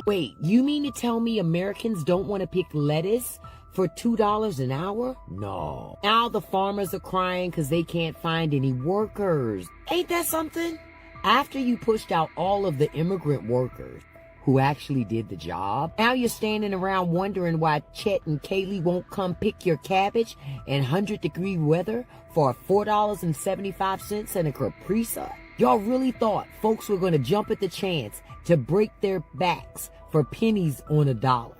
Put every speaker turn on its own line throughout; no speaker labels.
Wait, you mean to tell me Americans don't want to pick lettuce for $2 an hour? No. Now the farmers are crying because they can't find any workers. Ain't that something? After you pushed out all of the immigrant workers who actually did the job, now you're standing around wondering why Chet and Kaylee won't come pick your cabbage in 100-degree weather for $4.75 and a caprese. Y'all really thought folks were going to jump at the chance to break their backs for pennies on a dollar.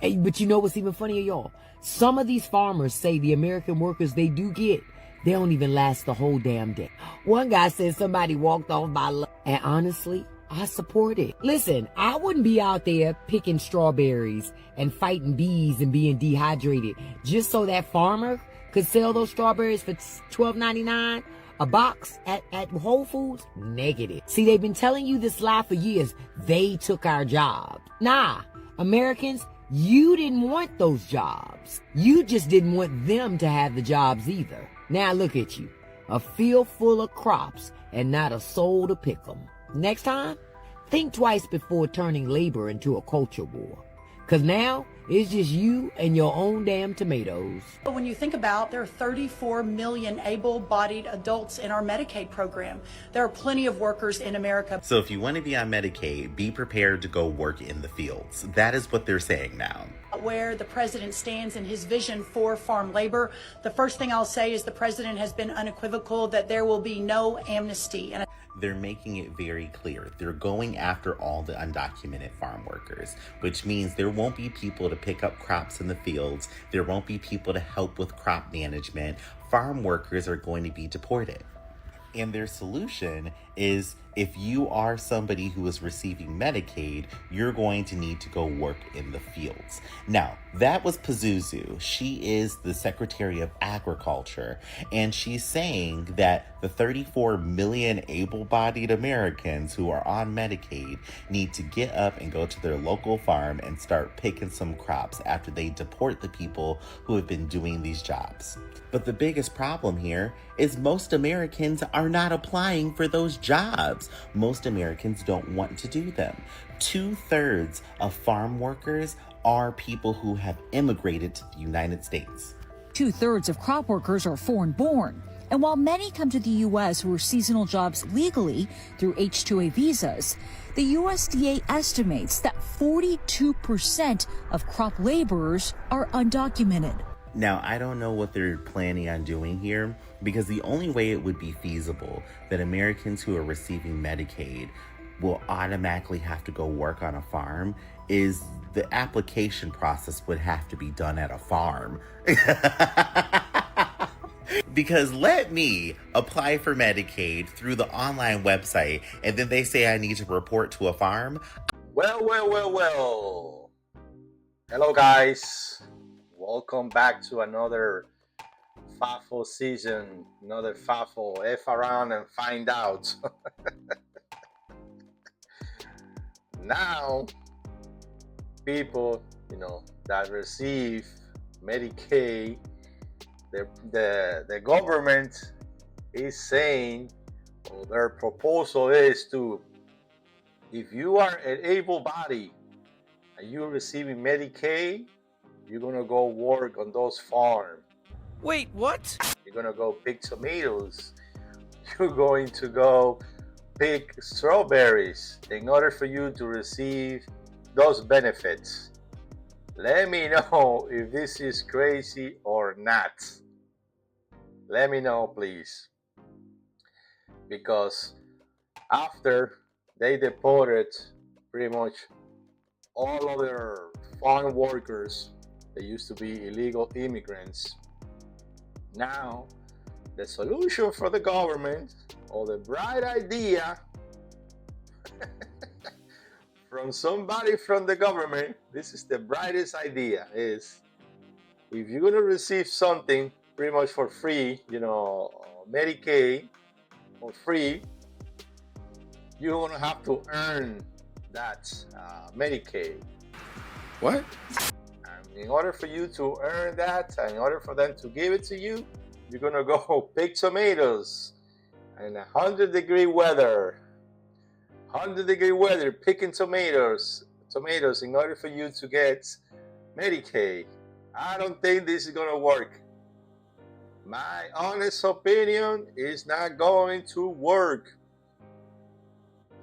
But you know what's even funnier, y'all? Some of these farmers say the American workers they do get, they don't even last the whole damn day. One guy said somebody walked off by luck, and honestly, I support it. Listen, I wouldn't be out there picking strawberries and fighting bees and being dehydrated just so that farmer could sell those strawberries for $12.99 a box at Whole Foods. Negative. See, they've been telling you this lie for years. They took our jobs. Nah, Americans, you didn't want those jobs. You just didn't want them to have the jobs either. Now look at you, a field full of crops and not a soul to pick them. Next time, think twice before turning labor into a culture war. Because now, it's just you and your own damn tomatoes.
When you think about, there are 34 million able-bodied adults in our Medicaid program. There are plenty of workers in America.
So if you want to be on Medicaid, be prepared to go work in the fields. That is what they're saying now.
Where the president stands in his vision for farm labor, the first thing I'll say is the president has been unequivocal that there will be no amnesty. And
they're making it very clear. They're going after all the undocumented farm workers, which means there won't be people to pick up crops in the fields. There won't be people to help with crop management. Farm workers are going to be deported. And their solution is, if you are somebody who is receiving Medicaid, you're going to need to go work in the fields. Now, that was Pazuzu. She is the Secretary of Agriculture, and she's saying that the 34 million able-bodied Americans who are on Medicaid need to get up and go to their local farm and start picking some crops after they deport the people who have been doing these jobs. But the biggest problem here is most Americans are not applying for those jobs. Most Americans don't want to do them. 2/3 of farm workers are people who have immigrated to the United States.
2/3 of crop workers are foreign-born. And while many come to the U.S. for seasonal jobs legally through H-2A visas, the USDA estimates that 42% of crop laborers are undocumented.
Now, I don't know what they're planning on doing here, because the only way it would be feasible that Americans who are receiving Medicaid will automatically have to go work on a farm is the application process would have to be done at a farm. Because let me apply for Medicaid through the online website, and then they say I need to report to a farm.
Well. Hello, guys. Welcome back to another FAFO season, another FAFO, F around and find out. Now, people, that receive Medicaid, the government is saying, or their proposal is to, if you are an able-bodied and you're receiving Medicaid, you're gonna go work on those farms.
Wait, what?
You're gonna go pick tomatoes. You're going to go pick strawberries in order for you to receive those benefits. Let me know if this is crazy or not. Let me know, please. Because after they deported pretty much all of their farm workers, they used to be illegal immigrants. Now, the solution for the government, or the bright idea from somebody from the government, this is the brightest idea, is if you're going to receive something pretty much for free, Medicaid for free, you're going to have to earn that Medicaid.
What?
In order for you to earn that, and in order for them to give it to you, you're gonna go pick tomatoes in 100-degree weather. 100-degree weather, picking tomatoes in order for you to get Medicaid. I don't think this is gonna work. My honest opinion is not going to work.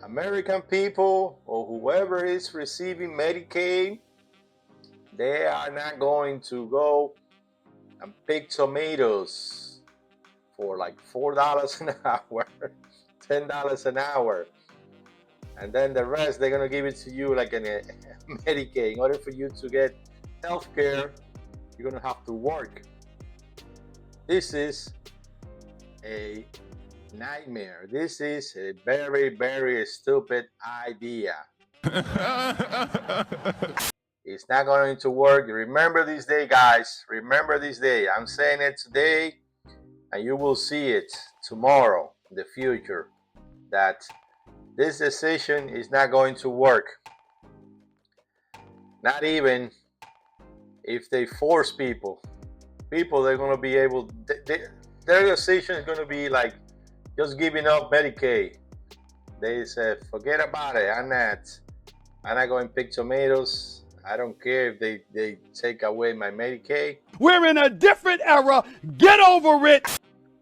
American people or whoever is receiving Medicaid, they are not going to go and pick tomatoes for like $4 an hour, $10 an hour. And then the rest, they're gonna give it to you like in a Medicaid. In order for you to get health care, you're gonna have to work. This is a nightmare. This is a very, very stupid idea. It's not going to work. Remember this day, guys. Remember this day. I'm saying it today, and you will see it tomorrow in the future, that this decision is not going to work. Not even if they force people. They're going to be able, their decision is going to be like just giving up Medicaid. They said, forget about it. I'm not going to pick tomatoes. I don't care if they take away my Medicaid.
We're in a different era. Get over it.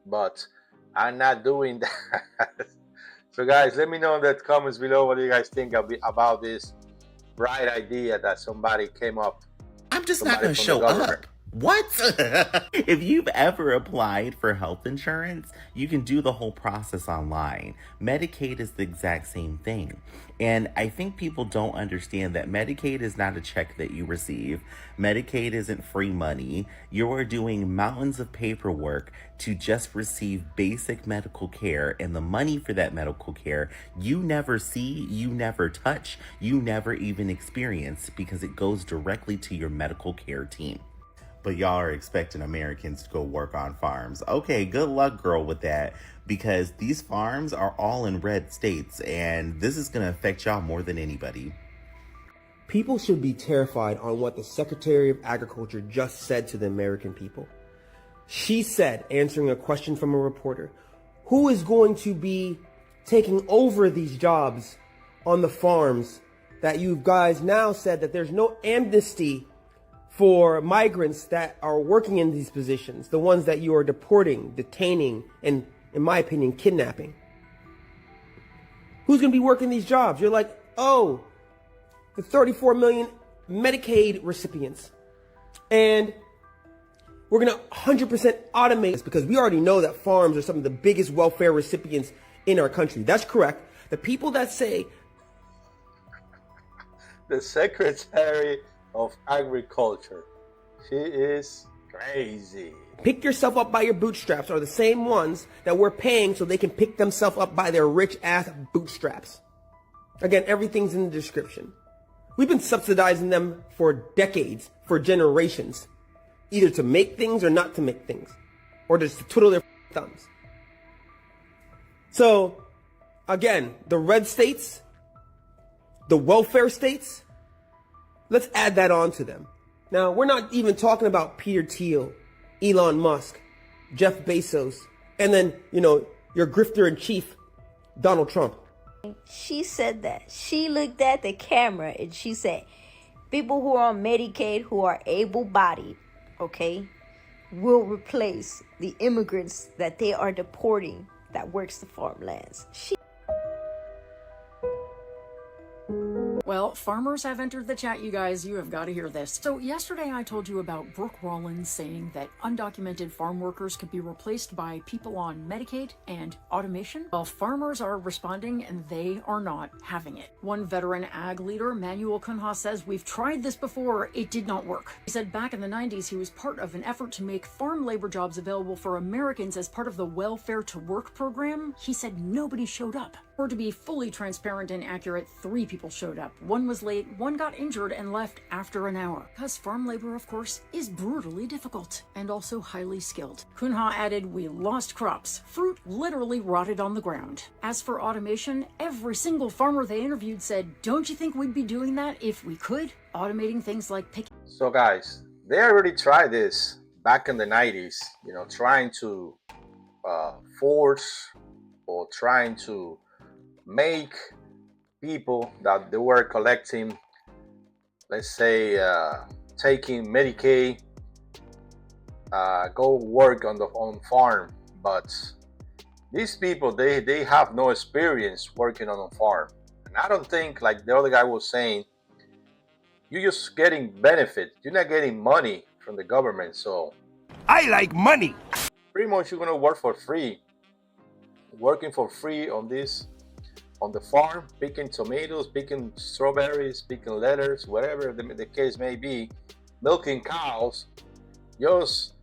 But I'm not doing that. So guys, let me know in the comments below what you guys think about this bright idea that somebody came up.
I'm just not going to show up. What? If you've ever applied for health insurance, you can do the whole process online. Medicaid is the exact same thing. And I think people don't understand that Medicaid is not a check that you receive. Medicaid isn't free money. You are doing mountains of paperwork to just receive basic medical care, and the money for that medical care you never see, you never touch, you never even experience, because it goes directly to your medical care team. But y'all are expecting Americans to go work on farms. Okay, good luck, girl, with that, because these farms are all in red states, and this is going to affect y'all more than anybody.
People should be terrified on what the Secretary of Agriculture just said to the American people. She said, answering a question from a reporter, who is going to be taking over these jobs on the farms that you guys now said that there's no amnesty for migrants that are working in these positions, the ones that you are deporting, detaining, and, in my opinion, kidnapping. Who's going to be working these jobs? You're like, oh, the 34 million Medicaid recipients. And we're going to 100% automate this, because we already know that farms are some of the biggest welfare recipients in our country. That's correct. The people that say
the Secretary of Agriculture, she is crazy.
pick yourself up by your bootstraps are the same ones that we're paying so they can pick themselves up by their rich ass bootstraps. Again, everything's in the description. We've been subsidizing them for decades, for generations, either to make things or not to make things, or just to twiddle their thumbs. So, again, the red states, the welfare states, let's add that on to them. Now, we're not even talking about Peter Thiel, Elon Musk, Jeff Bezos, and then, your grifter in chief, Donald Trump.
She said that. She looked at the camera and she said, people who are on Medicaid who are able-bodied, okay, will replace the immigrants that they are deporting that works the farmlands.
Well, farmers have entered the chat, you guys. You have got to hear this. So yesterday I told you about Brooke Rollins saying that undocumented farm workers could be replaced by people on Medicaid and automation. Well, farmers are responding and they are not having it. One veteran ag leader, Manuel Cunha, says, we've tried this before. It did not work. He said back in the 90s, he was part of an effort to make farm labor jobs available for Americans as part of the Welfare to Work program. He said nobody showed up. Or to be fully transparent and accurate, 3 people showed up. One was late, one got injured and left after an hour. Because farm labor, of course, is brutally difficult and also highly skilled. Cunha added, we lost crops. Fruit literally rotted on the ground. As for automation, every single farmer they interviewed said, don't you think we'd be doing that if we could? Automating things like picking.
So guys, they already tried this back in the 90s, trying to force or trying to make people that they were collecting, let's say, taking Medicaid, go work on farm. But these people, they have no experience working on a farm. And I don't think, like the other guy was saying, you're just getting benefit. You're not getting money from the government. So
I like money.
pretty much you're gonna work for free. Working for free on the farm, picking tomatoes, picking strawberries, picking lettuce, whatever the case may be, milking cows, just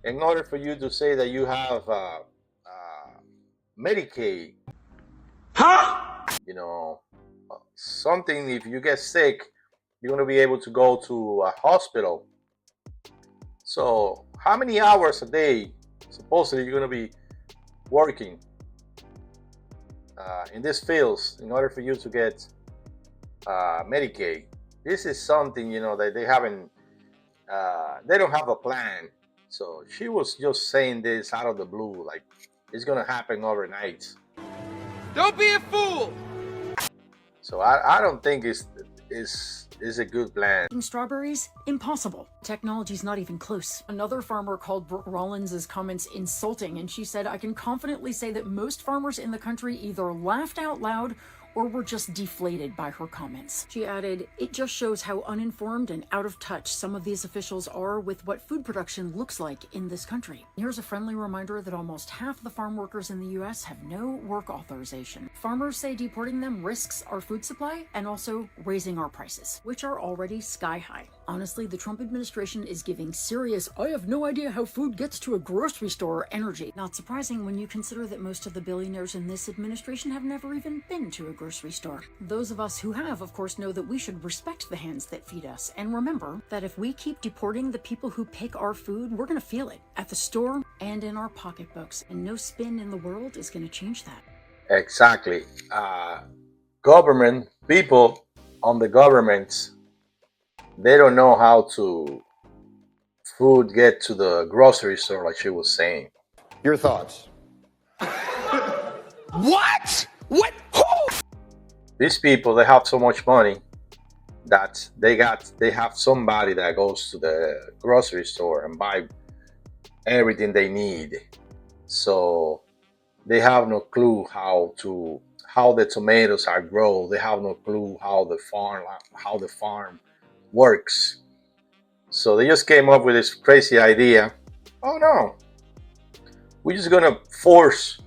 in order for you to say that you have Medicaid.
Huh?
You know, something, if you get sick, you're going to be able to go to a hospital. So how many hours a day supposedly you're going to be working in these fields in order for you to get Medicaid? This is something, that they haven't, they don't have a plan. So she was just saying this out of the blue, like it's going to happen overnight.
Don't be a fool.
So I don't think it's a good plan.
Strawberries? Impossible. Technology's not even close. Another farmer called Brooke Rollins' comments insulting, and she said, "I can confidently say that most farmers in the country either laughed out loud or were just deflated by her comments." She added, "It just shows how uninformed and out of touch some of these officials are with what food production looks like in this country." Here's a friendly reminder that almost half the farm workers in the US have no work authorization. Farmers say deporting them risks our food supply and also raising our prices, which are already sky high. Honestly, the Trump administration is giving serious, "I have no idea how food gets to a grocery store" energy. Not surprising when you consider that most of the billionaires in this administration have never even been to a grocery store. Those of us who have, of course, know that we should respect the hands that feed us, and remember that if we keep deporting the people who pick our food, we're going to feel it at the store and in our pocketbooks, and no spin in the world is going to change that.
Exactly. Government people on the government, they don't know how to food get to the grocery store, like she was saying.
Your thoughts?
What? What? Who?
These people, they have so much money that they have somebody that goes to the grocery store and buy everything they need. So they have no clue how the tomatoes are grown. They have no clue how the farm works. So they just came up with this crazy idea. Oh no, we're just gonna force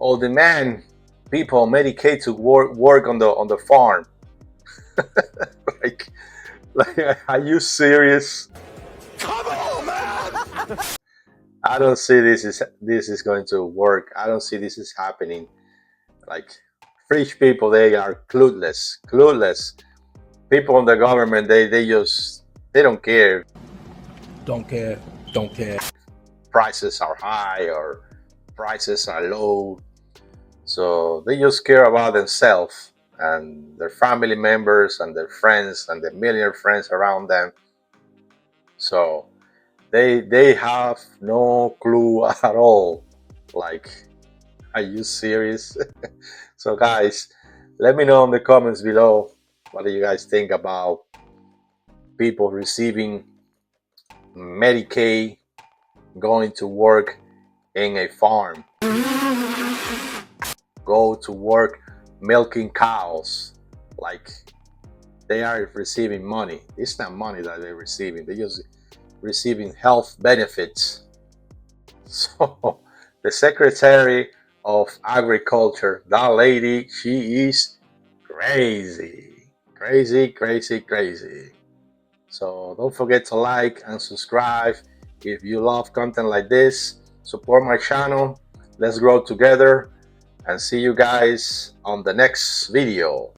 or demand people on Medicaid to work on the farm. like, are you serious?
Come on, man.
I don't see this is going to work. I don't see this is happening. Like, rich people, they are clueless. People in the government, they don't care.
Don't care.
Prices are high or prices are low. So they just care about themselves and their family members and their friends and the millionaire friends around them. So they have no clue at all. Like, are you serious? So guys, let me know in the comments below, what do you guys think about people receiving Medicaid, going to work in a farm, go to work milking cows, like they are receiving money. It's not money that they're receiving, they're just receiving health benefits. So the Secretary of Agriculture, that lady, she is crazy. So don't forget to like and subscribe if you love content like this. Support my channel. Let's grow together, and see you guys on the next video.